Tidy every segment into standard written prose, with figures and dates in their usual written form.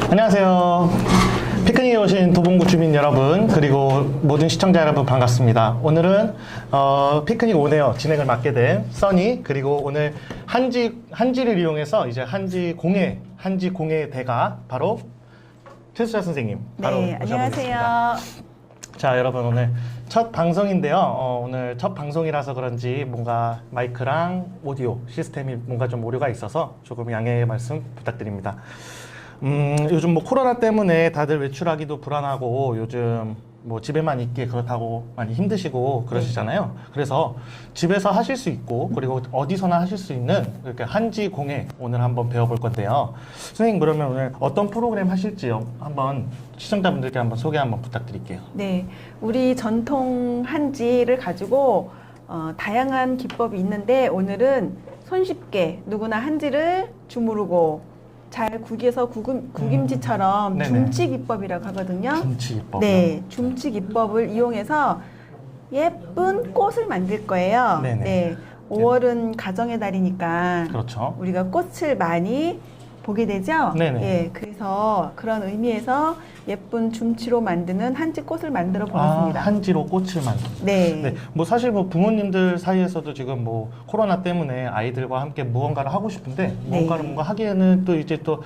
안녕하세요. 피크닉에 오신 도봉구 주민 여러분, 그리고 모든 시청자 여러분 반갑습니다. 오늘은 피크닉 오네요 진행을 맡게 된 써니, 그리고 오늘 한지를 이용해서 이제 한지공예 대가 바로 최수자 선생님 바로 네, 모셔보겠습니다. 안녕하세요. 자, 여러분 오늘 첫 방송인데요. 오늘 첫 방송이라서 그런지 뭔가 마이크랑 오디오 시스템이 뭔가 좀 오류가 있어서 조금 양해의 말씀 부탁드립니다. 요즘 뭐 코로나 때문에 다들 외출하기도 불안하고 요즘 뭐 집에만 있기 그렇다고 많이 힘드시고 그러시잖아요. 그래서 집에서 하실 수 있고 그리고 어디서나 하실 수 있는 이렇게 한지 공예 오늘 한번 배워볼 건데요. 선생님, 그러면 오늘 어떤 프로그램 하실지요? 한번 시청자분들께 한번 소개 한번 부탁드릴게요. 네, 우리 전통 한지를 가지고 다양한 기법이 있는데 오늘은 손쉽게 누구나 한지를 주무르고 잘 구겨서 구김치처럼 네네. 줌치 기법이라고 하거든요. 김치 기법. 네, 줌치 기법을 이용해서 예쁜 꽃을 만들 거예요. 네네. 네, 5월은 가정의 달이니까 그렇죠. 우리가 꽃을 많이 보게 되죠. 네네. 예, 그래서 그런 의미에서 예쁜 줌치로 만드는 한지 꽃을 만들어 보겠습니다. 한지로 꽃을 만든다. 네. 네, 뭐 사실 뭐 부모님들 사이에서도 지금 뭐 코로나 때문에 아이들과 함께 무언가를 하고 싶은데 무언가를 뭔가 하기에는 또 이제 또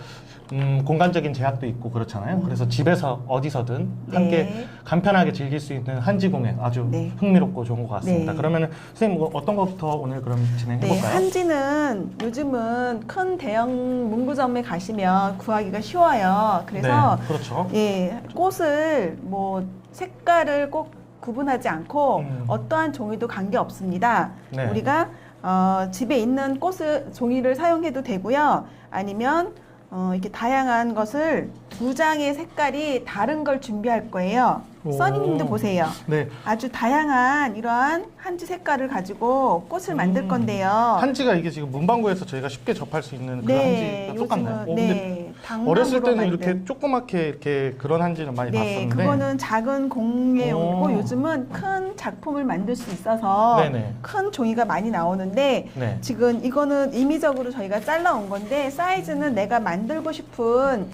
공간적인 제약도 있고 그렇잖아요. 그래서 집에서 어디서든 함께 네. 간편하게 즐길 수 있는 한지 공예 아주 네. 흥미롭고 좋은 것 같습니다. 네. 그러면은 선생님 뭐 어떤 것부터 오늘 그럼 진행해 네, 볼까요? 한지는 요즘은 큰 대형 문구점에 가시면 구하기가 쉬워요. 그래서 네, 그렇죠. 예, 꽃을 뭐 색깔을 꼭 구분하지 않고 어떠한 종이도 관계 없습니다. 네. 우리가 집에 있는 종이를 사용해도 되고요. 아니면 이렇게 다양한 것을 2장의 색깔이 다른 걸 준비할 거예요. 오. 써니님도 보세요. 네, 아주 다양한 이러한 한지 색깔을 가지고 꽃을 만들 건데요. 한지가 이게 지금 문방구에서 저희가 쉽게 접할 수 있는 그 한지가 똑같나요? 요즘은 네, 어렸을 때는 당나무로 이렇게 만든. 조그맣게 이렇게 그런 한지를 많이 네, 봤었는데. 그거는 작은 공예용이고 오. 요즘은 큰 작품을 만들 수 있어서 네네. 큰 종이가 많이 나오는데 네. 지금 이거는 임의적으로 저희가 잘라온 건데 사이즈는 내가 만들고 싶은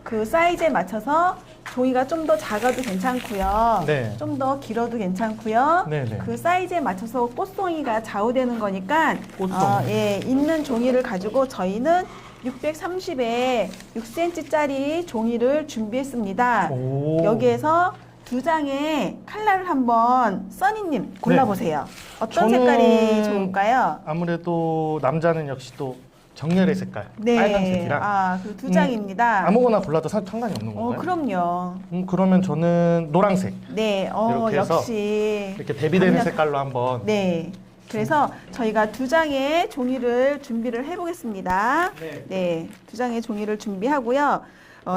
그 사이즈에 맞춰서 종이가 좀 더 작아도 괜찮고요. 네. 좀 더 길어도 괜찮고요. 네네. 그 사이즈에 맞춰서 꽃송이가 좌우되는 거니까 꽃송이. 예, 있는 종이를 가지고 저희는 630에 6cm짜리 종이를 준비했습니다. 오. 여기에서 2장의 컬러를 한번 써니님 골라보세요. 어떤 저는 색깔이 좋을까요? 아무래도 남자는 역시 또 정열의 색깔, 네, 빨간색이랑 그 2장입니다. 아무거나 골라도 상관이 없는 건가요? 그럼요. 그러면 저는 노란색 네, 이렇게 해서 역시 이렇게 대비되는 강력- 색깔로 한번. 네. 그래서 저희가 2장의 종이를 준비를 해보겠습니다. 네. 네, 2장의 종이를 준비하고요.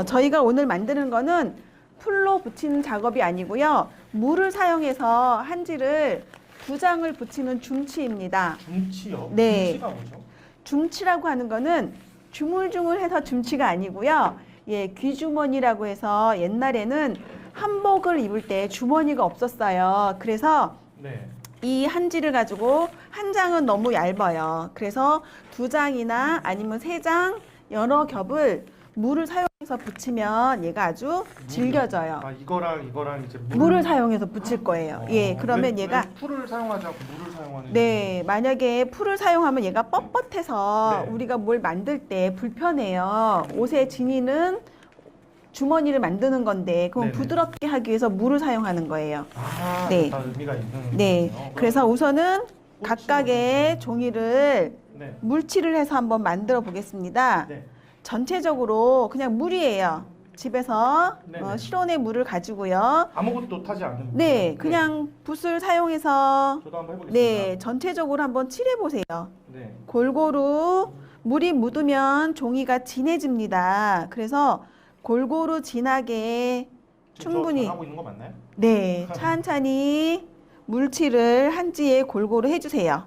저희가 오늘 만드는 거는 풀로 붙이는 작업이 아니고요. 물을 사용해서 한지를 2장을 붙이는 줌치입니다. 줌치요? 네. 줌치가 뭐죠? 줌치라고 하는 거는 주물주물해서 줌치가 아니고요. 예, 귀주머니라고 해서 옛날에는 한복을 입을 때 주머니가 없었어요. 그래서 네. 이 한지를 가지고 한 장은 너무 얇아요. 그래서 2장이나 아니면 3장 여러 겹을 물을 사용해서 붙이면 얘가 아주 질겨져요. 이거랑 이제 물을 사용해서 붙일 거예요. 예, 그러면 얘가 풀을 사용하지 않고 물을 사용하는. 네, 만약에 풀을 사용하면 얘가 뻣뻣해서 네. 우리가 뭘 만들 때 불편해요. 옷에 지니는 주머니를 만드는 건데 그건 네네. 부드럽게 하기 위해서 물을 사용하는 거예요. 아, 네. 다 의미가 있는. 네, 거군요. 그래서 우선은 각각의 종이를 네. 물칠을 해서 한번 만들어 보겠습니다. 네. 전체적으로 그냥 물이에요. 집에서 네네. 실온의 물을 가지고요. 아무것도 타지 않는. 네, 그냥 붓을 사용해서 저도 한번 해보겠습니다. 네, 전체적으로 한번 칠해 보세요. 네. 골고루 물이 묻으면 종이가 진해집니다. 그래서 골고루 진하게 지금 충분히 저 하고 있는 거 맞나요? 네, 찬찬히 물칠을 한지에 골고루 해주세요.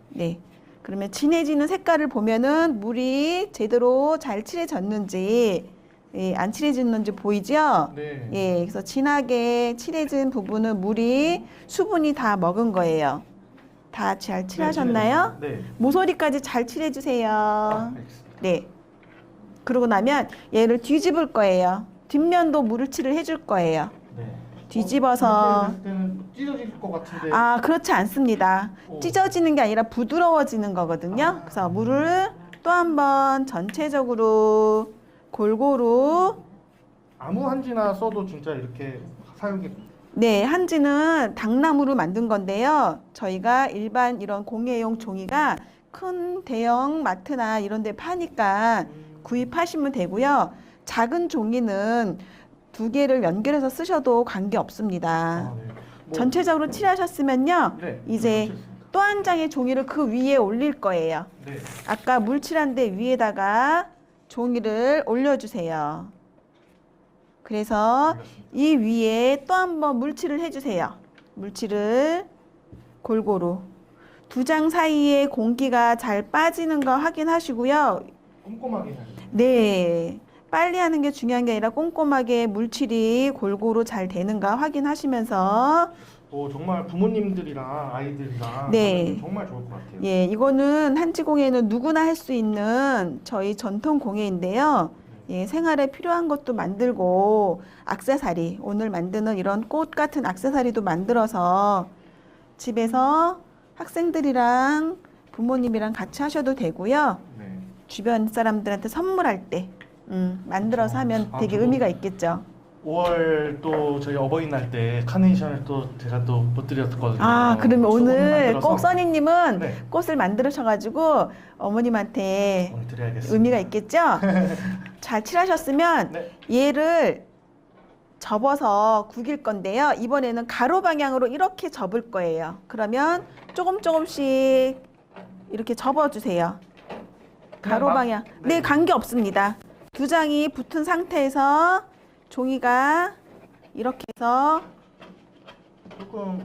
네. 네. 그러면 진해지는 색깔을 보면은 물이 제대로 잘 칠해졌는지, 예, 안 칠해졌는지 보이죠? 네. 예, 그래서 진하게 칠해진 부분은 물이 수분이 다 먹은 거예요. 다 잘 칠하셨나요? 네. 모서리까지 잘 칠해주세요. 알겠습니다. 네. 그러고 나면 얘를 뒤집을 거예요. 뒷면도 물칠을 해줄 거예요. 네. 뒤집어서. 이렇게 될 때는 찢어질 것 같은데. 아, 그렇지 않습니다. 오. 찢어지는 게 아니라 부드러워지는 거거든요. 그래서 물을 또 한 번 전체적으로 골고루. 아무 한지나 써도 진짜 이렇게 사용이. 네, 한지는 당나무로 만든 건데요. 저희가 일반 이런 공예용 종이가 큰 대형 마트나 이런 데 파니까 구입하시면 되고요. 작은 종이는 2개를 연결해서 쓰셔도 관계 없습니다. 아, 네. 전체적으로 칠하셨으면요. 네, 이제 또 한 장의 종이를 그 위에 올릴 거예요. 네. 아까 물칠한 데 위에다가 종이를 올려주세요. 그래서 이 위에 또 한 번 물칠을 해주세요. 물칠을 골고루. 2장 사이에 공기가 잘 빠지는 거 확인하시고요. 꼼꼼하게 해야죠. 네. 빨리 하는 게 중요한 게 아니라 꼼꼼하게 물칠이 골고루 잘 되는가 확인하시면서. 정말 부모님들이랑 아이들이랑 네. 하면 정말 좋을 것 같아요. 예, 이거는 한지공예는 누구나 할 수 있는 저희 전통 공예인데요. 예, 생활에 필요한 것도 만들고 액세서리, 오늘 만드는 이런 꽃 같은 액세서리도 만들어서 집에서 학생들이랑 부모님이랑 같이 하셔도 되고요. 네. 주변 사람들한테 선물할 때 만들어서 하면 되게 저도 의미가 있겠죠. 5월 또 저희 어버이날 때 카네이션을 또 제가 또 못 드렸거든요. 아, 그러면 조금 오늘 만들어서 꼭 써니님은 네. 꽃을 만드셔가지고 어머님한테 오늘 드려야겠습니다. 의미가 있겠죠? 잘 칠하셨으면 네. 얘를 접어서 구길 건데요. 이번에는 가로 방향으로 이렇게 접을 거예요. 그러면 조금씩 이렇게 접어주세요. 가로 막- 방향. 네. 네, 관계 없습니다. 2장이 붙은 상태에서 종이가 이렇게 해서 조금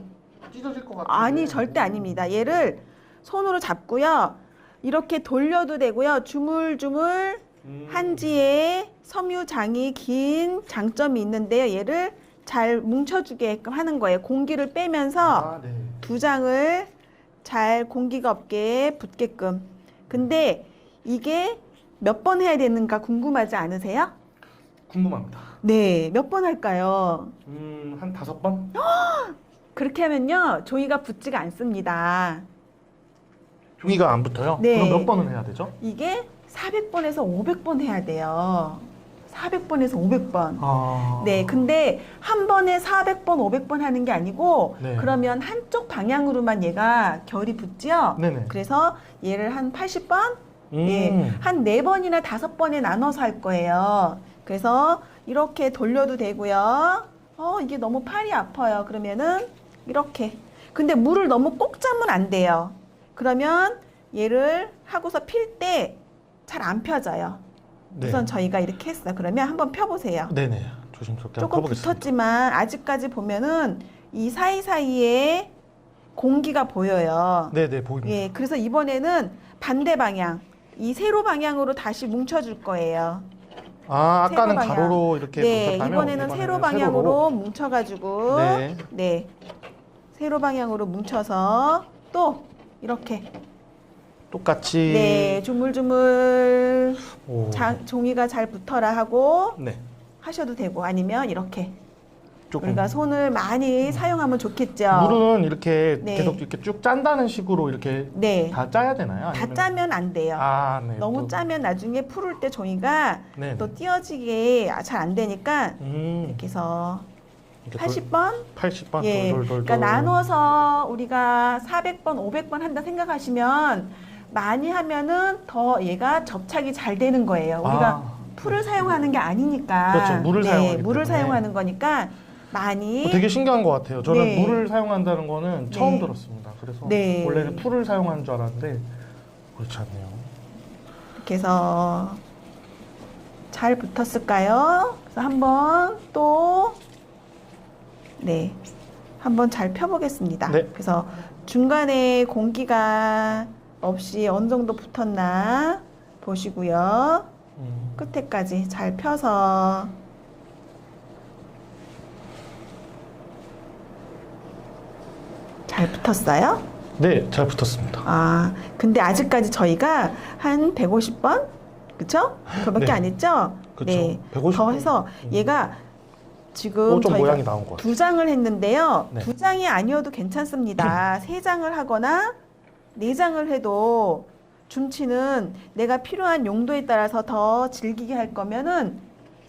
찢어질 것 같아요. 아니, 절대 아닙니다. 얘를 손으로 잡고요. 이렇게 돌려도 되고요. 주물주물 한지에 섬유장이 긴 장점이 있는데요. 얘를 잘 뭉쳐주게끔 하는 거예요. 공기를 빼면서 아, 네. 2장을 잘 공기가 없게 붙게끔. 근데 이게 몇 번 해야 되는가 궁금하지 않으세요? 궁금합니다. 네, 몇 번 할까요? 한 5번? 그렇게 하면요, 종이가 붙지가 않습니다. 종이가 안 붙어요? 네. 그럼 몇 번을 해야 되죠? 이게 400번에서 500번 해야 돼요. 400번에서 500번. 아. 네, 근데 한 번에 400번, 500번 하는 게 아니고, 네. 그러면 한쪽 방향으로만 얘가 결이 붙죠? 네네. 그래서 얘를 한 80번? 음. 예, 한 4번이나 5번에 나눠서 할 거예요. 그래서 이렇게 돌려도 되고요. 이게 너무 팔이 아파요. 그러면은 이렇게. 근데 물을 너무 꼭 짜면 안 돼요. 그러면 얘를 하고서 필 때 잘 안 펴져요. 네. 우선 저희가 이렇게 했어요. 그러면 한번 펴보세요. 네네. 조심스럽게 한번 조금 펴보겠습니다. 붙었지만 아직까지 보면은 이 사이사이에 공기가 보여요. 네네, 보입니다. 예, 그래서 이번에는 반대 방향, 이 세로 방향으로 다시 뭉쳐줄 거예요. 아, 아까는 세로 방향. 가로로 이렇게 네, 뭉쳤다면 이번에는 세로 방향으로 뭉쳐가지고, 네. 네, 세로 방향으로 뭉쳐서 또 이렇게, 똑같이. 네, 주물주물 오. 종이가 잘 붙어라 하고 네. 하셔도 되고, 아니면 이렇게 조금. 우리가 손을 많이 사용하면 좋겠죠. 물은 이렇게 네. 계속 이렇게 쭉 짠다는 식으로 이렇게 네, 다 짜야 되나요? 다 아니면- 짜면 안 돼요. 아, 네. 너무 또- 짜면 나중에 풀을 때 종이가 네. 또 띄어지게 잘 안 되니까 이렇게 해서 이렇게 80번? 80번 예. 돌돌돌. 그러니까 나눠서 우리가 400번, 500번 한다 생각하시면 많이 하면은 더 얘가 접착이 잘 되는 거예요. 우리가 풀을 사용하는 게 아니니까. 그렇죠. 물을 사용하기 물을 때문에. 사용하는 거니까 많이 되게 신기한 것 같아요. 저는 네. 물을 사용한다는 거는 처음 네. 들었습니다. 그래서 네. 원래는 풀을 사용하는 줄 알았는데 그렇지 않네요. 이렇게 해서 잘 붙었을까요? 그래서 한번 또 네, 한번 잘 펴보겠습니다. 네. 그래서 중간에 공기가 없이 어느 정도 붙었나 보시고요. 끝에까지 잘 펴서 잘 붙었어요? 네, 잘 붙었습니다. 아, 근데 아직까지 저희가 한 150번 그쵸? 그거밖에 네. 안 했죠? 그쵸. 네. 150. 더 해서 얘가 지금 좀 저희가 모양이 나온 것 같아요. 2장을 했는데요. 네. 2장이 아니어도 괜찮습니다. 3장을 하거나 4장을 해도 줌치는 내가 필요한 용도에 따라서 더 즐기게 할 거면은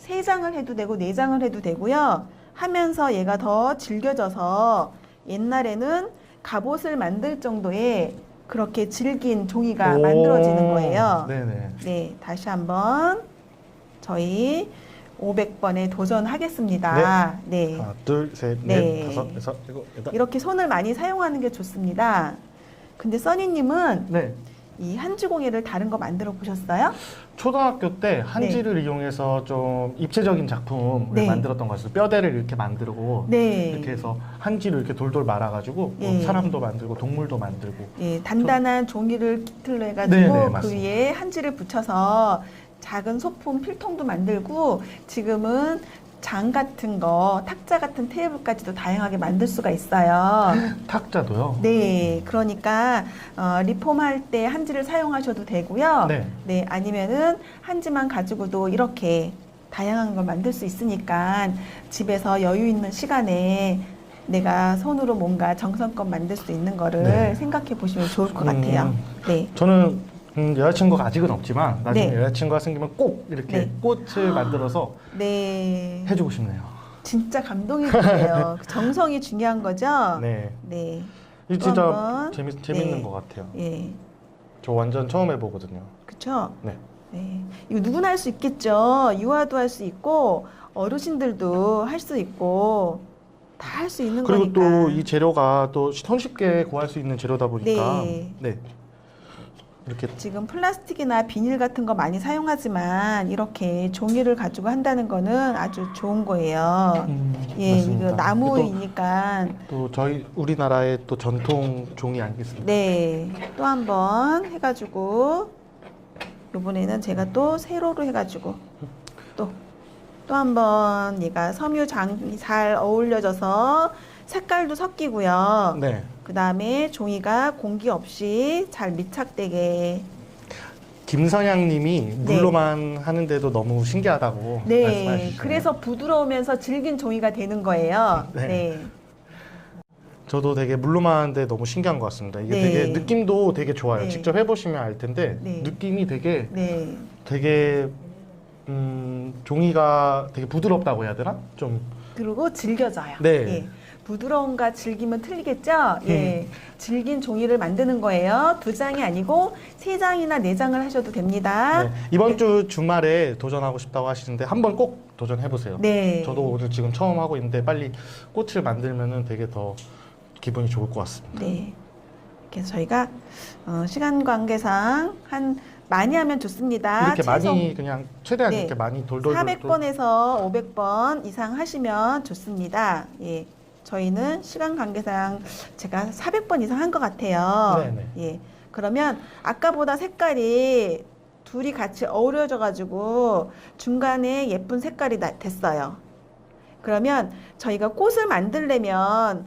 3장을 해도 되고 4장을 해도 되고요. 하면서 얘가 더 즐겨져서 옛날에는 갑옷을 만들 정도의 그렇게 질긴 종이가 만들어지는 거예요. 네네. 네, 다시 한번 저희 500번에 도전하겠습니다. 네. 하나, 둘, 셋, 네. 넷, 다섯, 여섯, 일곱, 여덟. 이렇게 손을 많이 사용하는 게 좋습니다. 근데 써니님은 네. 이 한지공예를 다른 거 만들어 보셨어요? 초등학교 때 한지를 이용해서 좀 입체적인 작품을 네. 만들었던 것 같아요. 뼈대를 이렇게 만들고 네. 이렇게 해서 한지를 이렇게 돌돌 말아가지고 뭐 예. 사람도 만들고 동물도 만들고. 예, 단단한 종이를 기틀로 네, 해가지고 네, 그 맞습니다. 위에 한지를 붙여서 작은 소품 필통도 만들고 지금은 장 같은 거, 탁자 같은 테이블까지도 다양하게 만들 수가 있어요. 탁자도요. 네, 그러니까 리폼할 때 한지를 사용하셔도 되고요. 네. 네, 아니면은 한지만 가지고도 이렇게 다양한 걸 만들 수 있으니까 집에서 여유 있는 시간에 내가 손으로 뭔가 정성껏 만들 수 있는 거를 네. 생각해 보시면 좋을 것 같아요. 네. 저는 여자친구가 아직은 없지만 나중에 네. 여자친구가 생기면 꼭 이렇게 네. 꽃을 만들어서 네. 해주고 싶네요. 진짜 감동이 드네요. 정성이 중요한 거죠? 네. 네. 이 또 진짜 한번. 재밌는 네. 것 같아요. 예. 저 완전 처음 해보거든요. 그쵸? 네. 네. 이거 누구나 할 수 있겠죠. 유아도 할 수 있고, 어르신들도 할 수 있고, 다 할 수 있는 그리고 거니까. 또 이 재료가 또 손쉽게 구할 수 있는 재료다 보니까 네. 네. 이렇게 지금 플라스틱이나 비닐 같은 거 많이 사용하지만, 이렇게 종이를 가지고 한다는 거는 아주 좋은 거예요. 예, 맞습니다. 이거 나무이니까. 또 저희 우리나라의 또 전통 종이 아니겠습니까? 네. 또 한 번 해가지고, 요번에는 제가 또 세로로 해가지고, 또 한 번 얘가 섬유장이 잘 어울려져서 색깔도 섞이고요. 네. 그 다음에 종이가 공기 없이 잘 밀착되게. 김선양님이 물로만 하는데도 너무 신기하다고 네. 말씀하시죠. 그래서 부드러우면서 질긴 종이가 되는 거예요. 네. 네. 저도 되게 물로만 하는데 너무 신기한 것 같습니다. 이게 네. 되게 느낌도 되게 좋아요. 네. 직접 해보시면 알 텐데 네. 느낌이 되게 네. 종이가 되게 부드럽다고 해야 되나? 좀 그리고 질겨져요. 네. 예. 부드러움과 질김은 틀리겠죠? 예. 질긴 종이를 만드는 거예요. 2장이 아니고 3장이나 4장을 하셔도 됩니다. 네. 이번 주 주말에 도전하고 싶다고 하시는데 한번 꼭 도전해 보세요. 네. 저도 오늘 지금 처음 하고 있는데 빨리 꽃을 만들면은 되게 더 기분이 좋을 것 같습니다. 네. 그래서 저희가 시간 관계상 많이 하면 좋습니다. 이렇게 최소 많이 그냥 최대한 네. 이렇게 많이 돌돌 400번에서 500번 이상 하시면 좋습니다. 예. 저희는 시간 관계상 제가 400번 이상 한 것 같아요. 네네. 예. 그러면 아까보다 색깔이 둘이 같이 어우러져 가지고 중간에 예쁜 색깔이 됐어요. 그러면 저희가 꽃을 만들려면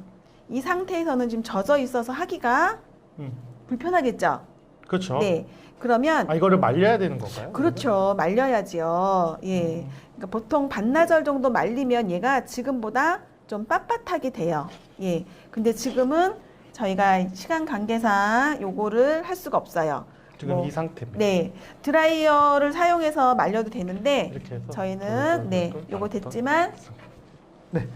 이 상태에서는 지금 젖어 있어서 하기가 음. 불편하겠죠? 그렇죠. 네. 그러면 아 이거를 말려야 되는 건가요? 그렇죠. 말려야지요. 예. 그러니까 보통 반나절 정도 말리면 얘가 지금보다 좀 빳빳하게 돼요. 예. 근데 지금은 저희가 시간 관계상 요거를 할 수가 없어요. 지금 뭐, 이 상태입니다. 네. 드라이어를 사용해서 말려도 되는데 이렇게 해서 저희는 네, 요거 됐지만 네,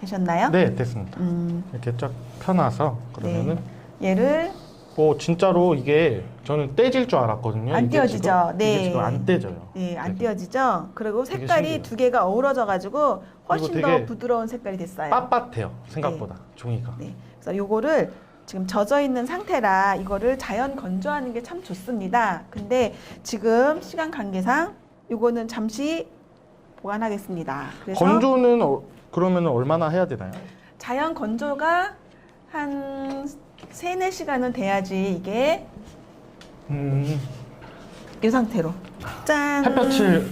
되셨나요? 네 됐습니다. 음, 이렇게 쫙 펴놔서 그러면은 얘를 진짜로 이게 저는 떼질 줄 알았거든요. 안 이게 떼어지죠? 지금, 네. 이게 지금 안 떼져요. 네, 안 되게 떼어지죠? 그리고 되게 색깔이 신기해요. 두 개가 어우러져 가지고 훨씬 그리고 더 되게 부드러운 색깔이 됐어요. 빳빳해요. 생각보다 종이가. 네. 그래서 요거를 지금 젖어 있는 상태라 이거를 자연 건조하는 게 참 좋습니다. 근데 지금 시간 관계상 요거는 잠시 보관하겠습니다. 그래서 건조는 그러면 얼마나 해야 되나요? 자연 건조가 한 3-4시간은 돼야지 이게 이 상태로 짠. 햇볕을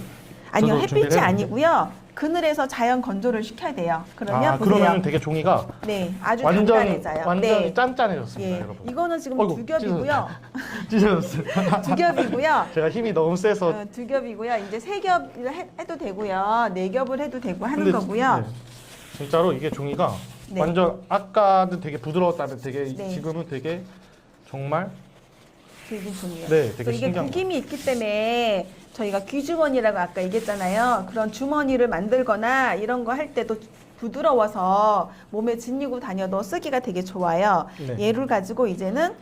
아니요, 저도 햇빛이 준비를 아니고요. 그늘에서 자연 건조를 시켜야 돼요. 그러면 보세요. 그러면 되게 종이가 네, 아주 완전히 단단해져요. 완전히 네. 짠짠해졌습니다, 예, 여러분. 이거는 지금 어이구, 두 겹이고요. 찢어졌어요. 두 겹이고요. 제가 힘이 너무 세서. 두 겹이고요. 이제 세 겹을 해도 되고요. 네 겹을 해도 되고 하는 근데 거고요. 네. 진짜로 이게 종이가 네. 완전 아까는 되게 부드러웠다면 되게 네. 지금은 되게 정말 되게 좋네요. 네, 되게 또 이게 신기한 구김이 있기 때문에 저희가 귀주머니라고 아까 얘기했잖아요. 그런 주머니를 만들거나 이런 거 할 때도 부드러워서 몸에 지니고 다녀도 쓰기가 되게 좋아요. 네. 얘를 가지고 이제는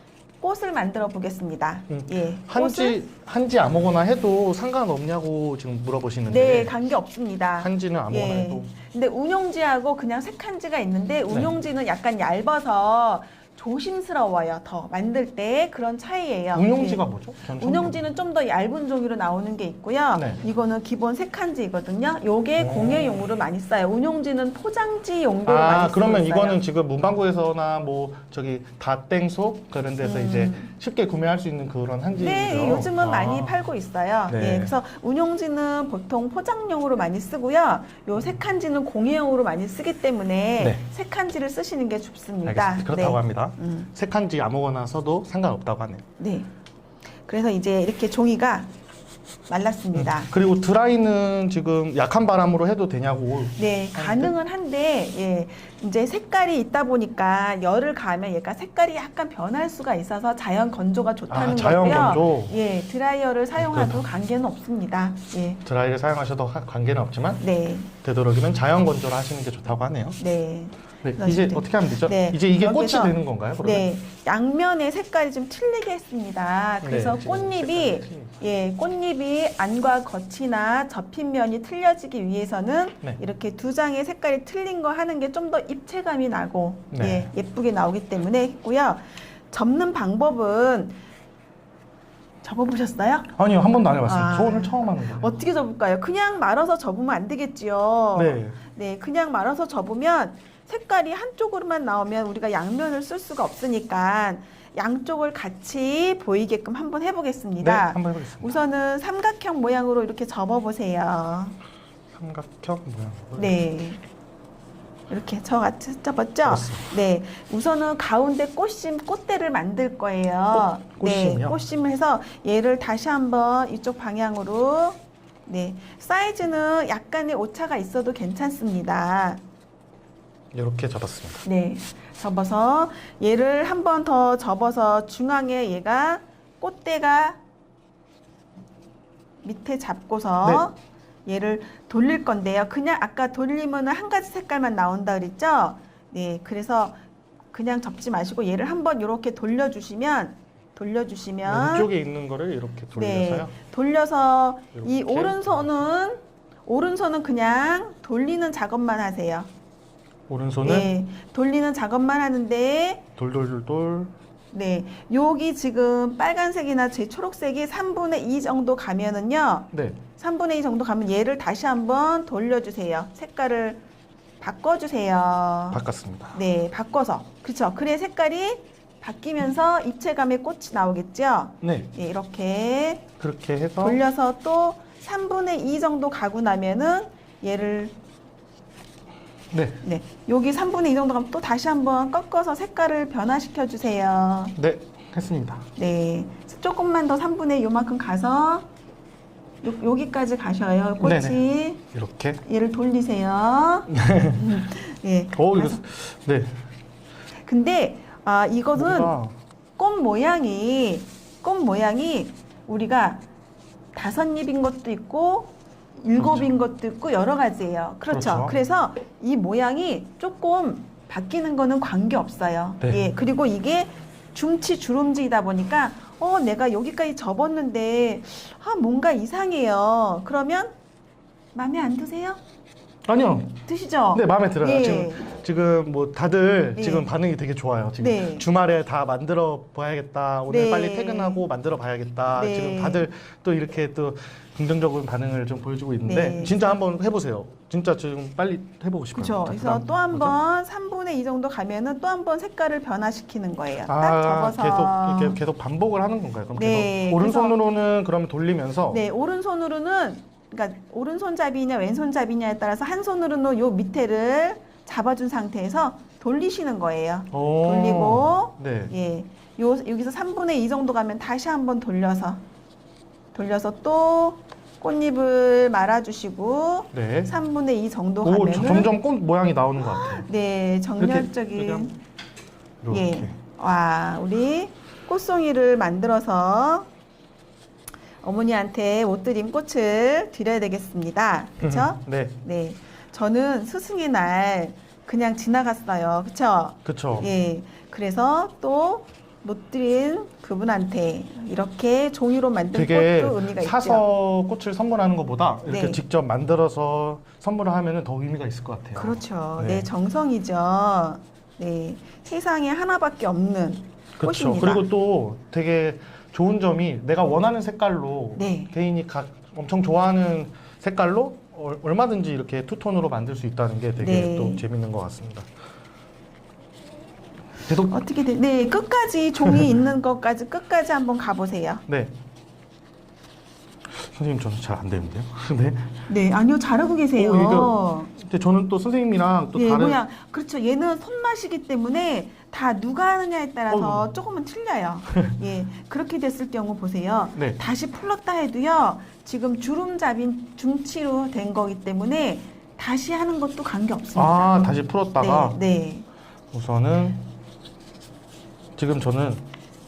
꽃을 만들어 보겠습니다. 예, 꽃을 한지 아무거나 해도 상관없냐고 지금 물어보시는데 네, 관계 없습니다. 한지는 아무거나 예. 해도 근데 운용지하고 그냥 색한지가 있는데 운용지는 약간 얇아서 조심스러워요. 더 만들 때 그런 차이예요. 운용지가 예. 뭐죠? 전 처음 운용지는 좀 더 얇은 종이로 나오는 게 있고요. 네. 이거는 기본 색한지거든요. 요게 오. 공예용으로 많이 써요. 운용지는 포장지 용도로 많이 쓰고 그러면 있어요. 이거는 지금 문방구에서나 뭐 저기 다땡속 그런 데서 이제 쉽게 구매할 수 있는 그런 한지죠. 네, 요즘은 많이 팔고 있어요. 네. 예, 그래서 운용지는 보통 포장용으로 많이 쓰고요. 요 색한지는 공예용으로 많이 쓰기 때문에 네. 색한지를 쓰시는 게 좋습니다. 알겠습니다. 그렇다고 네. 합니다. 음. 색한지 아무거나 써도 상관없다고 하네요. 네. 그래서 이제 이렇게 종이가 말랐습니다. 그리고 드라이는 지금 약한 바람으로 해도 되냐고. 네, 가능은 한데, 예, 이제 색깔이 있다 보니까 열을 가하면 얘가 색깔이 약간 변할 수가 있어서 자연 건조가 좋다는 자연 거고요. 건조. 예, 드라이어를 사용해도 관계는 없습니다. 예, 드라이를 사용하셔도 관계는 없지만 네, 되도록이면 자연 건조를 하시는 게 좋다고 하네요. 네. 네, 그래서 이제 이제- 어떻게 하면 되죠? 네, 이제 이게 꽃이 여기서- 되는 건가요? 그러면? 네, 양면의 색깔이 좀 틀리게 했습니다. 그래서 네, 지금 꽃잎이 색깔이 틀리니까. 예, 꽃잎이 안과 겉이나 접힌 면이 틀려지기 위해서는 네. 이렇게 두 장의 색깔이 틀린 거 하는 게 좀 더 입체감이 나고 네. 예, 예쁘게 나오기 때문에 했고요. 접는 방법은 접어보셨어요? 아니요, 한 번도 안 해봤어요. 아. 저 오늘 처음 하는 거예요. 어떻게 접을까요? 그냥 말아서 접으면 안 되겠지요. 네. 네, 그냥 말아서 접으면 색깔이 한쪽으로만 나오면 우리가 양면을 쓸 수가 없으니까 양쪽을 같이 보이게끔 한번 네, 해보겠습니다. 한번 해보겠습니다. 우선은 삼각형 모양으로 이렇게 접어보세요. 삼각형 모양으로. 네. 이렇게 접었죠? 접었어요. 네. 우선은 가운데 꽃대를 만들 거예요. 꽃심이요? 네. 꽃심을 해서 얘를 다시 한번 이쪽 방향으로. 네. 사이즈는 약간의 오차가 있어도 괜찮습니다. 이렇게 접었습니다. 네. 접어서 얘를 한 번 더 접어서 중앙에 얘가 꽃대가 밑에 잡고서 얘를 돌릴 건데요. 그냥 아까 돌리면 한 가지 색깔만 나온다 그랬죠? 네. 그래서 그냥 접지 마시고 얘를 한번 이렇게 돌려주시면 왼쪽에 있는 거를 이렇게 돌려서요. 네. 돌려서 이 이렇게. 오른손은 그냥 돌리는 작업만 하세요. 오른손은 네. 돌리는 작업만 하는데 돌돌돌돌. 네, 여기 지금 빨간색이나 제 초록색이 3분의 2 정도 가면은요. 네. 3분의 2 정도 가면 얘를 다시 한번 돌려주세요. 색깔을 바꿔주세요. 바꿨습니다. 네, 바꿔서. 그렇죠. 그래 색깔이 바뀌면서 입체감의 꽃이 나오겠죠. 네. 예, 이렇게 그렇게 해서 돌려서 또 3분의 2 정도 가고 나면은 얘를 네, 여기 3분의 2 정도 가면 또 다시 한번 꺾어서 색깔을 변화시켜 주세요. 네, 했습니다. 네, 조금만 더 3분의 요만큼 가서 여기까지 가셔요. 꽃이 네네. 이렇게. 얘를 돌리세요. 예. 이거 네. 근데 이것은 뭔가 꽃 모양이 우리가 5잎인 것도 있고 7인 것도 있고 여러 가지예요. 그렇죠. 그렇죠. 그래서 이 모양이 조금 바뀌는 거는 관계 없어요. 네. 예. 그리고 이게 중치 주름지이다 보니까 내가 여기까지 접었는데 뭔가 이상해요. 그러면 마음에 안 드세요? 아니요. 드시죠? 네, 마음에 들어요. 예. 지금 뭐 다들 네. 지금 반응이 되게 좋아요. 지금 네. 주말에 다 만들어 봐야겠다. 오늘 네. 빨리 퇴근하고 만들어 봐야겠다. 네. 지금 다들 또 이렇게 또 긍정적인 반응을 좀 보여주고 있는데 네. 진짜 한번 해보세요. 진짜 지금 빨리 해보고 싶어요. 그렇죠. 그래서 또 한 번 3분의 2 정도 가면은 또 한 번 색깔을 변화시키는 거예요. 딱 접어서. 계속 반복을 하는 건가요? 그럼 네, 계속 오른손으로는 그러면 돌리면서 네, 오른손으로는 그러니까 오른손잡이냐 왼손잡이냐에 따라서 한 손으로는 요 밑에를 잡아준 상태에서 돌리시는 거예요. 오. 돌리고 네. 예, 여기서 3분의 2 정도 가면 다시 한번 돌려서 또 꽃잎을 말아주시고 네. 3분의 2 정도 오, 가면은 점점 꽃 모양이 나오는 것 같아요. 네, 정렬적인 이렇게. 예, 와 우리 꽃송이를 만들어서 어머니한테 못 드린 꽃을 드려야 되겠습니다. 그렇죠? 네. 네, 저는 스승의 날 그냥 지나갔어요. 그렇죠? 그렇죠. 예, 그래서 또 못 드린 그분한테 이렇게 종이로 만든 되게 꽃도 의미가 있죠. 사서 꽃을 선물하는 것보다 이렇게 네. 직접 만들어서 선물을 하면 더 의미가 있을 것 같아요. 그렇죠. 네. 네, 정성이죠. 네, 세상에 하나밖에 없는 그렇죠. 꽃입니다. 그리고 또 되게 좋은 점이 내가 원하는 색깔로 네. 개인이 엄청 좋아하는 색깔로 얼마든지 이렇게 투톤으로 만들 수 있다는 게 되게 네. 또 재밌는 것 같습니다. 계속 어떻게 돼? 네, 끝까지 종이 있는 것까지 끝까지 한번 가보세요. 네. 선생님 저는 잘 안 되는데요. 네. 네, 아니요, 잘하고 계세요. 오, 이거 근데 저는 또 선생님이랑 또 예, 다른 모양. 그렇죠. 얘는 손맛이기 때문에 다 누가 하느냐에 따라서 조금은 틀려요. 예, 그렇게 됐을 경우 보세요. 네. 다시 풀렀다 해도요. 지금 주름잡인 중치로 된 거기 때문에 다시 하는 것도 관계 없습니다. 아 다시 풀었다가 네, 네. 우선은 지금 저는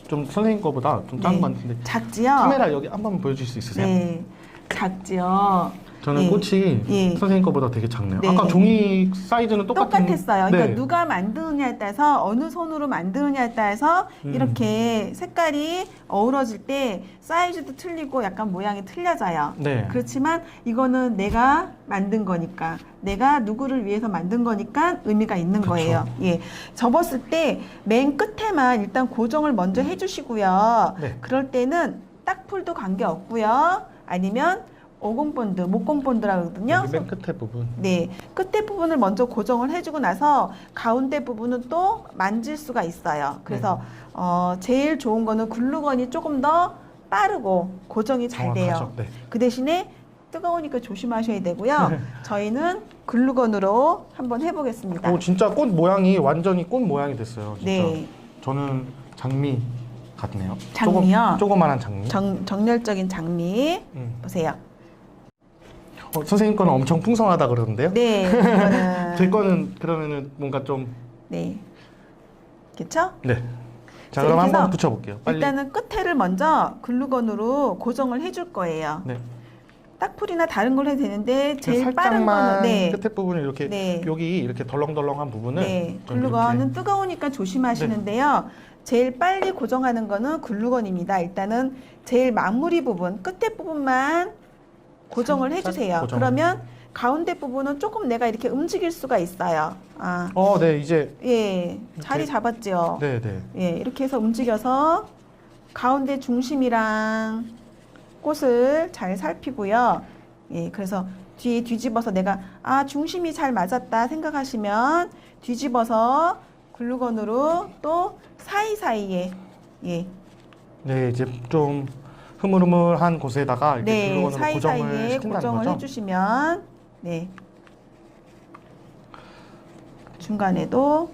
좀 선생님 거보다 좀 작은 네. 것 같은데 작지요? 카메라 여기 한번 보여줄 수 있으세요? 네, 작지요. 저는 예. 꽃이 예. 선생님 거보다 되게 작네요. 네. 아까 종이 사이즈는 똑같았어요. 그러니까 네. 누가 만드느냐에 따라서 어느 손으로 만드느냐에 따라서 이렇게 색깔이 어우러질 때 사이즈도 틀리고 약간 모양이 틀려져요. 네. 그렇지만 이거는 내가 만든 거니까 내가 누구를 위해서 만든 거니까 의미가 있는 그쵸. 거예요. 예. 접었을 때 맨 끝에만 일단 고정을 먼저 해주시고요. 네. 그럴 때는 딱풀도 관계 없고요. 아니면 오공본드, 목공본드라고 하거든요. 여기 맨 끝에 부분. 네, 끝에 부분을 먼저 고정을 해주고 나서 가운데 부분은 또 만질 수가 있어요. 그래서 제일 좋은 거는 글루건이 조금 더 빠르고 고정이 잘 돼요. 정확하죠. 네. 그 대신에 뜨거우니까 조심하셔야 되고요. 저희는 글루건으로 한번 해보겠습니다. 오 진짜 꽃 모양이 완전히 꽃 모양이 됐어요. 진짜. 네, 저는 장미 같네요. 장미요? 조그만한 장미. 정렬적인 장미 보세요. 선생님 거는 엄청 풍성하다 그러는데요. 네, 이거는 제 거는 그러면은 뭔가 좀 네, 그렇죠? 네. 자 자, 그럼 이렇게 한번 해서 붙여볼게요. 빨리. 일단은 끝에를 먼저 글루건으로 고정을 해줄 거예요. 네. 딱풀이나 다른 걸 해도 되는데 제일 빠른 살짝만 거는 네, 끝에 부분을 이렇게 네. 여기 이렇게 덜렁덜렁한 부분을 네, 좀 글루건은 이렇게. 뜨거우니까 조심하시는데요. 제일 빨리 고정하는 거는 글루건입니다. 일단은 제일 마무리 부분, 끝에 부분만 고정을 살짝 해주세요. 고정을. 그러면 가운데 부분은 조금 내가 이렇게 움직일 수가 있어요. 아, 네 이제 예, 자리 이렇게. 잡았죠. 네 네. 예, 이렇게 해서 움직여서 가운데 중심이랑 꽃을 잘 살피고요. 예, 그래서 뒤에 뒤집어서 내가 중심이 잘 맞았다 생각하시면 뒤집어서 글루건으로 또 사이사이에 예, 네 이제 좀 흐물흐물한 곳에다가 이렇게 네, 글루건으로 고정을 사이사이에 시킨다는 고정을 거죠. 해주시면 네, 중간에도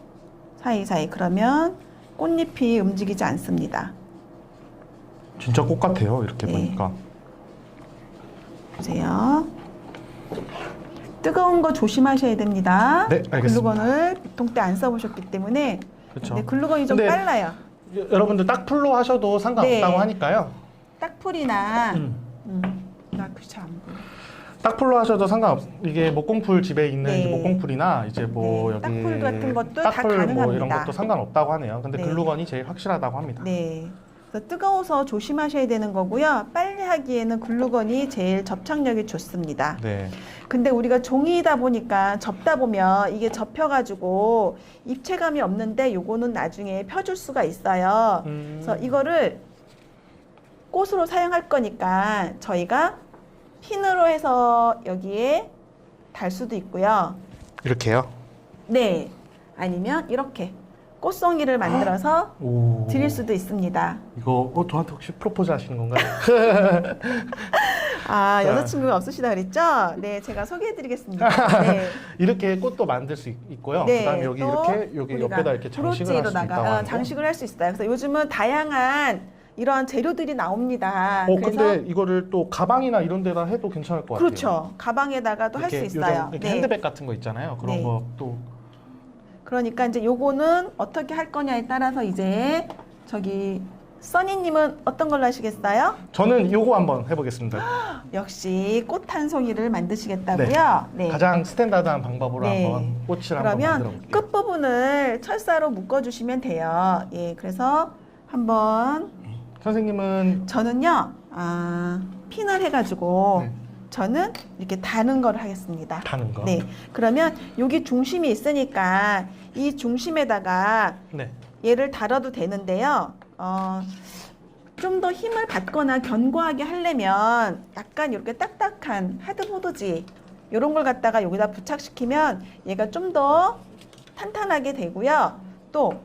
사이사이 그러면 꽃잎이 움직이지 않습니다. 진짜 꽃 같아요. 이렇게 네. 보니까. 보세요. 뜨거운 거 조심하셔야 됩니다. 네, 알겠습니다. 글루건을 보통 때 안 써보셨기 때문에. 그렇죠. 근데 글루건이 좀 근데 빨라요. 여러분들 딱풀로 하셔도 상관없다고 네. 하니까요. 딱풀이나 나 글씨 잘안 보여. 딱풀로 하셔도 이게 목공풀 집에 있는 네. 이제 목공풀이나 이제 뭐 네, 여기 딱풀 같은 것도 다 딱풀 뭐 이런 가능합니다. 것도 상관없다고 하네요. 근데 네. 글루건이 제일 확실하다고 합니다. 네. 그래서 뜨거워서 조심하셔야 되는 거고요. 빨리 하기에는 글루건이 제일 접착력이 좋습니다. 네. 근데 우리가 종이다 보니까 접다 보면 이게 접혀가지고 입체감이 없는데 요거는 나중에 펴줄 수가 있어요. 그래서 이거를 꽃으로 사용할 거니까 저희가 핀으로 해서 여기에 달 수도 있고요. 이렇게요. 네. 아니면 이렇게 꽃송이를 만들어서 오. 드릴 수도 있습니다. 이거 저한테 혹시 프로포즈 하시는 건가요? 아, 자. 여자친구가 없으시다 그랬죠? 네, 제가 소개해드리겠습니다. 네. 이렇게 꽃도 만들 수 있고요. 네, 그다음에 여기 또 이렇게 여기 우리가 옆에다 이렇게 장식을 할 수 브로치로다가 있다고 하는데. 장식을 할 수 있어요. 그래서 요즘은 다양한 이런 재료들이 나옵니다. 그래서 근데 이거를 또 가방이나 이런 데다 해도 괜찮을 것 같아요. 그렇죠. 가방에다가도 할 수 이렇게 있어요. 요즘 이렇게 핸드백 같은 거 있잖아요. 그런 네. 거 또 그러니까 이제 요거는 어떻게 할 거냐에 따라서 이제 저기 써니님은 어떤 걸로 하시겠어요? 저는 요거 한번 해보겠습니다. 역시 꽃 한 송이를 만드시겠다고요? 네. 가장 스탠다드한 방법으로 네. 한번 꽃을 한번 만들어 그러면 볼게요. 끝부분을 철사로 묶어주시면 돼요. 예, 그래서 한번 선생님은 저는요, 핀을 해가지고 네. 저는 이렇게 다는 걸 하겠습니다. 다는 거. 네, 그러면 여기 중심이 있으니까 이 중심에다가 네. 얘를 달아도 되는데요. 좀 더 힘을 받거나 견고하게 하려면 약간 이렇게 딱딱한 하드보드지 이런 걸 갖다가 여기다 부착시키면 얘가 좀 더 탄탄하게 되고요. 또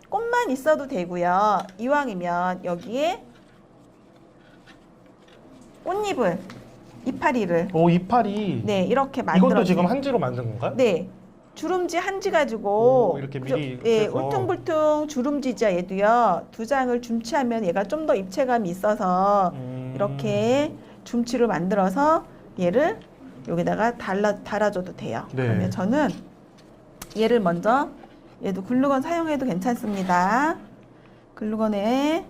꽃만 있어도 되고요. 이왕이면 여기에 꽃잎을 이파리를 오, 이파리. 네 이렇게 만들어 이것도 지금 한지로 만든 건가요? 네 주름지 한지 가지고 오, 이렇게 그죠? 미리 예 그래서. 울퉁불퉁 주름지죠. 얘도요 2장을 줌치하면 얘가 좀 더 입체감이 있어서 이렇게 줌치로 만들어서 얘를 여기다가 달아줘도 돼요. 네. 그러면 저는 얘를 먼저 얘도 글루건 사용해도 괜찮습니다. 글루건에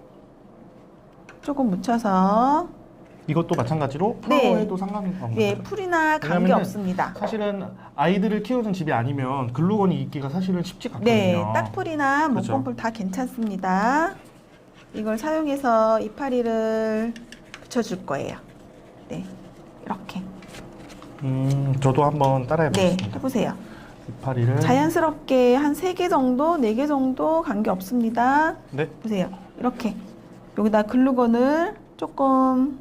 조금 묻혀서 이것도 마찬가지로 네. 플로어에도 상관이 없는 예 거죠? 풀이나 관계 왜냐면은 없습니다. 사실은 아이들을 키우는 집이 아니면 글루건이 있기가 사실은 쉽지가 않거든요. 네, 딱풀이나 그렇죠. 목공풀 다 괜찮습니다. 이걸 사용해서 이파리를 붙여줄 거예요. 네, 이렇게. 저도 한번 따라해 네, 보겠습니다. 해보세요. 이파리를 자연스럽게 한 3개 정도, 4개 정도 관계 없습니다. 네. 보세요. 이렇게. 여기다 글루건을 조금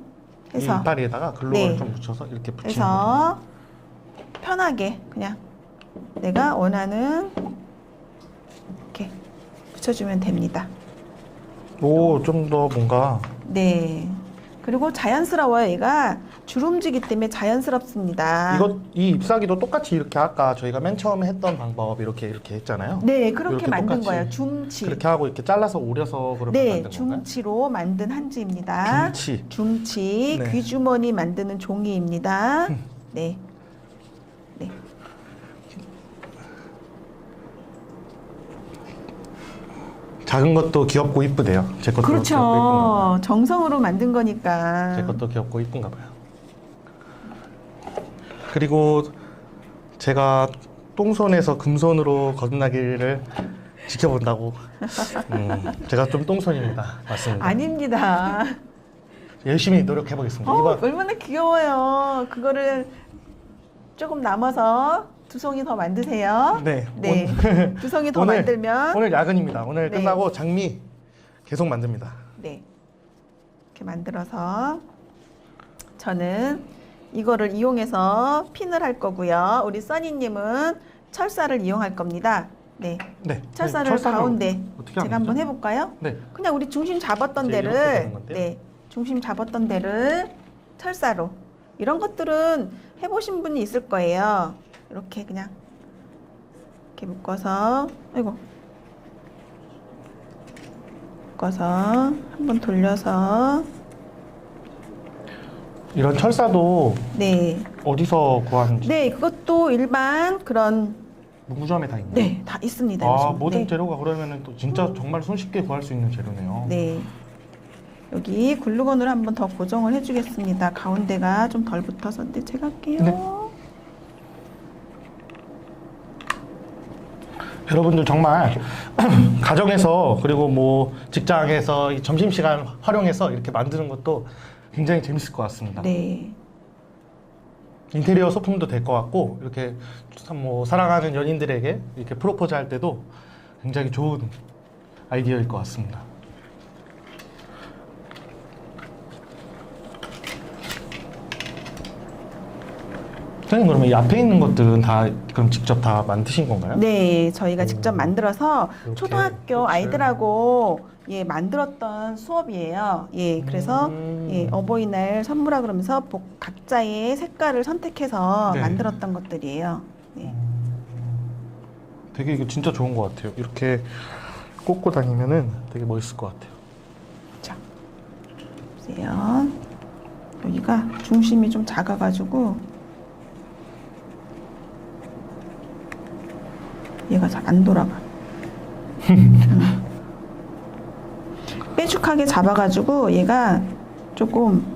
이 해서 이파리에다가 글루건을 네. 좀 묻혀서 이렇게 붙이는 거죠. 해서 편하게 그냥 내가 원하는 이렇게 붙여주면 됩니다. 오, 좀 더 뭔가 네. 그리고 자연스러워요. 얘가 주름지기 때문에 자연스럽습니다. 이 잎사귀도 똑같이 이렇게 아까 저희가 맨 처음에 했던 방법 이렇게 했잖아요. 네, 그렇게 이렇게 만든 똑같이 거예요. 줌치. 그렇게 하고 이렇게 잘라서 오려서 그렇게 네, 만든 건가요? 줌치로 만든 한지입니다. 줌치. 줌치, 네. 귀주머니 만드는 종이입니다. 네. 네. 작은 것도 귀엽고 이쁘대요. 제 것도 귀엽고 이쁜가 봐요. 그렇죠. 정성으로 만든 거니까. 제 것도 귀엽고 이쁜가 봐요. 그리고 제가 똥손에서 금손으로 거듭나기를 지켜본다고. 제가 좀 똥손입니다. 맞습니다. 아닙니다. 열심히 노력해 보겠습니다. 이번 얼마나 귀여워요. 그거를 조금 남아서 2송이 더 만드세요. 네. 네. 2송이 더 오늘- 만들면 오늘 야근입니다. 오늘 네. 끝나고 장미 계속 만듭니다. 네. 이렇게 만들어서 저는 이거를 이용해서 핀을 할 거고요. 우리 써니님은 철사를 이용할 겁니다. 네. 네. 철사를 철사는 가운데 어떻게 하는 제가 한번 거죠? 해볼까요? 네. 그냥 우리 중심 잡았던 이제 이렇게 데를 되는 건데요? 네. 중심 잡았던 데를 철사로 이런 것들은 해보신 분이 있을 거예요. 이렇게 그냥 이렇게 묶어서 아이고 묶어서 한번 돌려서 이런 철사도 네. 어디서 구하는지 네, 그것도 일반 그런 문구점에 다 있나요? 네, 다 있습니다. 아, 요즘. 모든 네. 재료가 그러면은 또 진짜 정말 손쉽게 구할 수 있는 재료네요. 네. 여기 글루건을 한번 더 고정을 해주겠습니다. 가운데가 좀 덜 붙어서 근데 제가 할게요. 네. 여러분들 정말 가정에서 그리고 뭐 직장에서 이 점심시간 활용해서 이렇게 만드는 것도 굉장히 재밌을 것 같습니다. 네. 인테리어 소품도 될 것 같고 이렇게 참 뭐 사랑하는 연인들에게 이렇게 프로포즈 할 때도 굉장히 좋은 아이디어일 것 같습니다. 선생님 그러면 이 앞에 있는 것들은 다 그럼 직접 다 만드신 건가요? 네, 저희가 오. 직접 만들어서 이렇게 초등학교 꽃을. 아이들하고 예, 만들었던 수업이에요. 예, 그래서 예, 어버이날 선물하 그러면서 각자의 색깔을 선택해서 네. 만들었던 것들이에요. 네. 되게 이거 진짜 좋은 것 같아요. 이렇게 꽂고 다니면은 되게 멋있을 것 같아요. 자, 보세요. 여기가 중심이 좀 작아가지고 얘가 잘 안 돌아가. 빼죽하게 잡아가지고 얘가 조금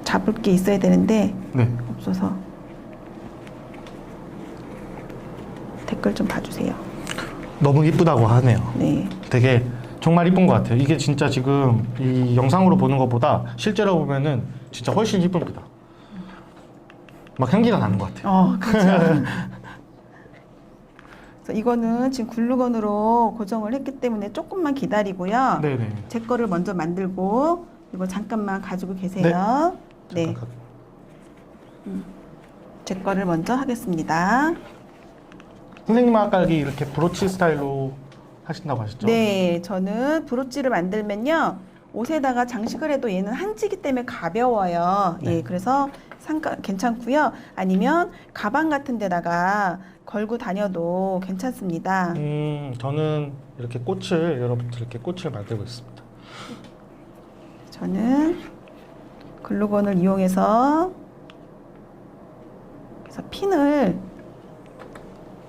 잡을 게 있어야 되는데 네. 없어서 댓글 좀 봐주세요. 너무 이쁘다고 하네요. 네. 되게 정말 이쁜 것 같아요. 이게 진짜 지금 이 영상으로 보는 것보다 실제로 보면은 진짜 훨씬 이쁩니다. 막 향기가 나는 것 같아요. 그렇죠. 그래서 이거는 지금 글루건으로 고정을 했기 때문에 조금만 기다리고요. 네네. 제 거를 먼저 만들고 이거 잠깐만 가지고 계세요. 네. 잠깐 제 거를 먼저 하겠습니다. 선생님 아까 이렇게 브로치 스타일로 하신다고 하셨죠? 네, 저는 브로치를 만들면요. 옷에다가 장식을 해도 얘는 한지기 때문에 가벼워요. 네. 예, 그래서 괜찮고요. 아니면 가방 같은 데다가 걸고 다녀도 괜찮습니다. 저는 이렇게 꽃을 여러분들 이렇게 꽃을 만들고 있습니다. 저는 글루건을 이용해서 그래서 핀을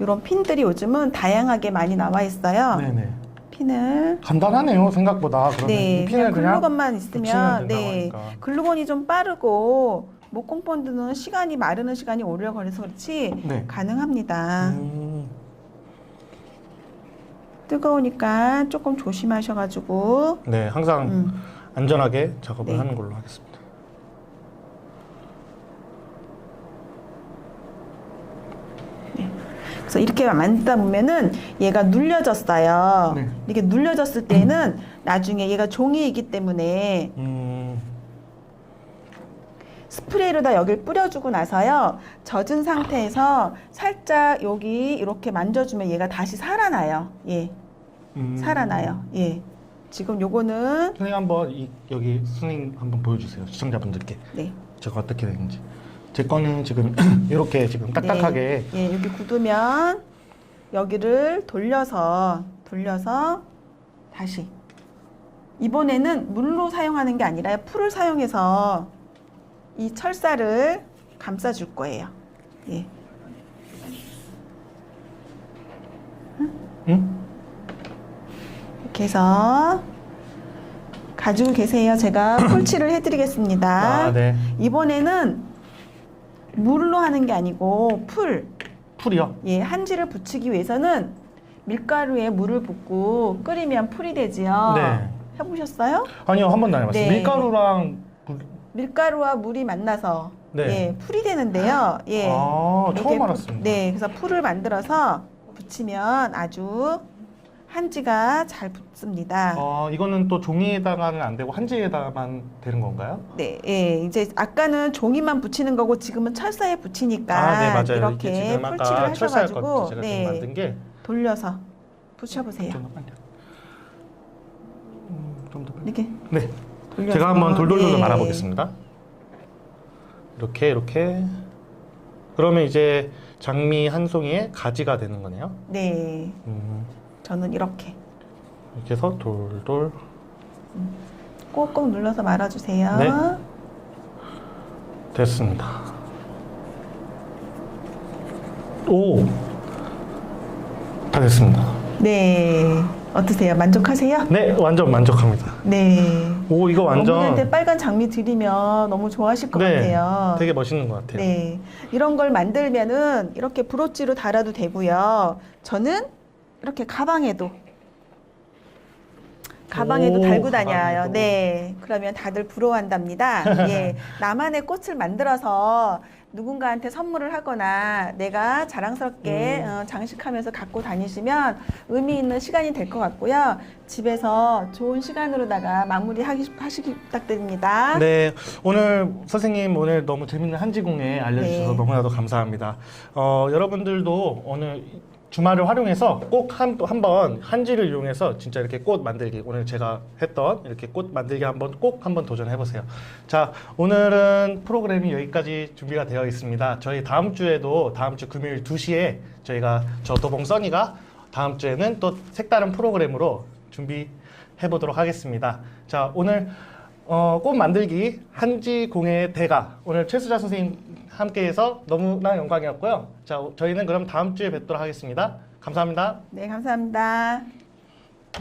이런 핀들이 요즘은 다양하게 많이 나와 있어요. 네네. 핀을 간단하네요 생각보다. 그러면 네, 이 핀을 그냥 글루건만 붙이면 있으면 된다고 네, 하니까. 글루건이 좀 빠르고 목공 본드는 시간이 마르는 시간이 오래 걸려서 그렇지 네. 가능합니다. 뜨거우니까 조금 조심하셔가지고 네, 항상 안전하게 작업을 네. 하는 걸로 하겠습니다. 그래서 이렇게 만들다 보면은 얘가 눌려졌어요. 네. 이렇게 눌려졌을 때는 나중에 얘가 종이이기 때문에 스프레이로 다 여기를 뿌려주고 나서요. 젖은 상태에서 살짝 여기 이렇게 만져주면 얘가 다시 살아나요. 예, 살아나요. 예. 지금 요거는 선생님 한번 여기 선생님 한번 보여주세요. 시청자분들께 네. 제가 어떻게 되는지. 제 거는 지금 이렇게 지금 딱딱하게 네. 예, 여기 굳으면 여기를 돌려서 다시 이번에는 물로 사용하는 게 아니라 풀을 사용해서 이 철사를 감싸줄 거예요. 예. 응? 이렇게 해서 가지고 계세요. 제가 풀칠을 해드리겠습니다. 아, 네. 이번에는 물로 하는 게 아니고 풀이요? 예, 한지를 붙이기 위해서는 밀가루에 물을 붓고 끓이면 풀이 되지요. 네. 해보셨어요? 아니요, 한 번도 안 해봤어요. 네. 밀가루랑 밀가루와 물이 만나서 네. 예, 풀이 되는데요. 예. 아, 처음 이게 알았습니다. 네, 그래서 풀을 만들어서 붙이면 아주 한지가 잘 붙습니다. 이거는 또 종이에다가는 안 되고 한지에다만 되는 건가요? 네, 예, 이제 아까는 종이만 붙이는 거고 지금은 철사에 붙이니까 네, 맞아요. 이게 이렇게 지금 풀칠을 아까 철사였거든요. 하셔가지고 제가 네, 지금 만든 게 돌려서 붙여보세요. 잠깐만요. 좀 더. 이렇게 네. 돌려서 제가 한번 돌돌돌 네. 말아보겠습니다. 이렇게. 그러면 이제 장미 한 송이에 가지가 되는 거네요. 네, 저는 이렇게 이렇게 해서 돌돌. 꼭꼭 눌러서 말아주세요. 네. 됐습니다. 오! 다 됐습니다. 네, 어떠세요? 만족하세요? 네, 완전 만족합니다. 네. 오, 이거 완전. 어머니한테 빨간 장미 드리면 너무 좋아하실 것 네, 같아요. 되게 멋있는 것 같아요. 네, 이런 걸 만들면은 이렇게 브로치로 달아도 되고요. 저는 이렇게 가방에도 오, 달고 다녀요. 가방에도. 네, 그러면 다들 부러워한답니다. 예, 나만의 꽃을 만들어서 누군가한테 선물을 하거나 내가 자랑스럽게 장식하면서 갖고 다니시면 의미 있는 시간이 될 것 같고요. 집에서 좋은 시간으로다가 마무리하시기 부탁드립니다. 네, 오늘 선생님 오늘 너무 재밌는 한지공예 알려주셔서 네. 너무나도 감사합니다. 여러분들도 오늘 주말을 활용해서 꼭 한번 한지를 이용해서 진짜 이렇게 꽃 만들기, 오늘 제가 했던 이렇게 꽃 만들기 꼭 한번 도전해 보세요. 자, 오늘은 프로그램이 여기까지 준비가 되어 있습니다. 저희 다음 주에도 다음 주 금요일 2시에 저희가 저 도봉 써니가 다음 주에는 또 색다른 프로그램으로 준비해 보도록 하겠습니다. 자, 오늘 꽃 만들기 한지공예 대가, 오늘 최수자 선생님 함께해서 너무나 영광이었고요. 자, 저희는 그럼 다음 주에 뵙도록 하겠습니다. 감사합니다. 네, 감사합니다.